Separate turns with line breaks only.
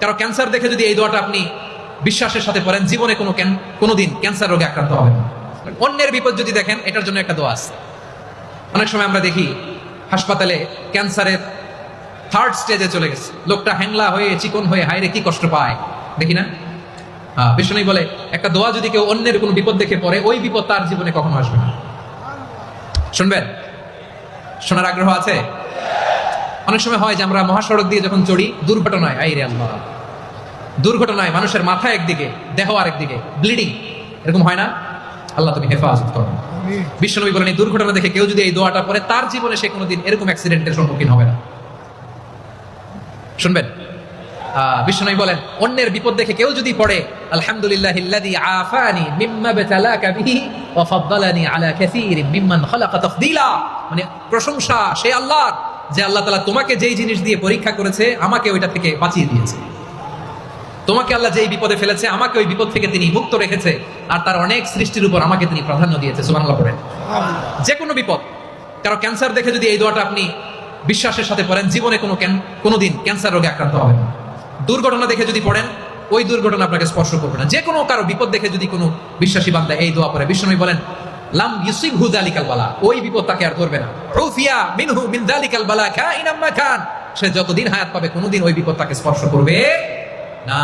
কারো ক্যান্সার দেখে যদি এই দোয়াটা আপনি বিশ্বাসের সাথে পড়েন, জীবনে কোনোদিন ক্যান্সার রোগে আক্রান্ত হবেন না। অন্যের বিপদ যদি দেখেন, এটার জন্য একটা দোয়া আছে। অনেক সময় আমরা দেখি হাসপাতালে ক্যান্সারের থার্ড স্টেজে চলে গেছে, লোকটা হ্যাংলা হয়ে চিকন হয়ে হায়রে কি কষ্ট পায়, দেখি না? বিষ্ণু বলে একটা দোয়া যদি কেউ অন্যের কোনো বিপদ দেখে পড়ে, ওই বিপদ তার জীবনে কখনো আসবে না। শুনবেন? শোনার আগ্রহ আছে? অনেক সময় হয় যে আমরা মহাসড়ক দিয়ে যখন চড়ি, দুর্ঘটনায়, আইরে আল্লাহ, দুর্ঘটনায় মানুষের মাথা একদিকে, দেহ আরেকদিকে, ব্লিডিং, এরকম হয় না? আল্লাহ তুমি হেফাজত করো। বিশ্বনবী বলেন এই দুর্ঘটনা দেখে কেউ যদি এই দোয়াটা পড়ে, তার জীবনে সে কোনোদিন এরকম অ্যাক্সিডেন্টের সম্মুখীন হবে না। শুনবেন? বিশ্বনবী বলেন অন্যের বিপদ দেখে কেউ যদি পড়ে, আলহামদুলিল্লাহিল্লাযী আফানি মিম্মা বাতালাকা বিহি ওয়া ফাদ্দালানি আলা কাসীরিম মিম্মান খালাকা তাফদীলা, মানে প্রশংসা সেই আল্লাহর, যে আল্লাহ তাআলা তোমাকে যেই জিনিস দিয়ে পরীক্ষা করেছে, আমাকে ওইটা থেকে বাঁচিয়ে দিয়েছে। তোমাকে আল্লাহ যেই বিপদে ফেলেছে, আমাকে ওই বিপদ থেকে তিনি মুক্ত রেখেছে, আর তার অনেক সৃষ্টির উপর আমাকে তিনি প্রাধান্য দিয়েছে। সুবহানাল্লাহ পড়েন। যে কোনো বিপদ, কারো ক্যান্সার দেখে যদি এই দোয়াটা আপনি বিশ্বাসের সাথে পড়েন, জীবনে কোনোদিন ক্যান্সার রোগে আক্রান্ত হবেন না। দুর্ঘটনা দেখে যদি পড়েন, ওই দুর্ঘটনা আপনাকে স্পর্শ করবে না। যে কোনো কারো বিপদ দেখে যদি কোনো বিশ্বাসী বান্দা এই দোয়া পড়ে, বিশ্বনবী বলেন লাম ইউসিবহু যালিকাল বালা, ওই বিপদ তাকে আর ধরবে না। উফিয়া মিনহু মিন যালিকাল বালা কাইনাম মা কান, সে যতদিন হায়াত পাবে কোনোদিন ওই বিপদ তাকে স্পর্শ করবে না।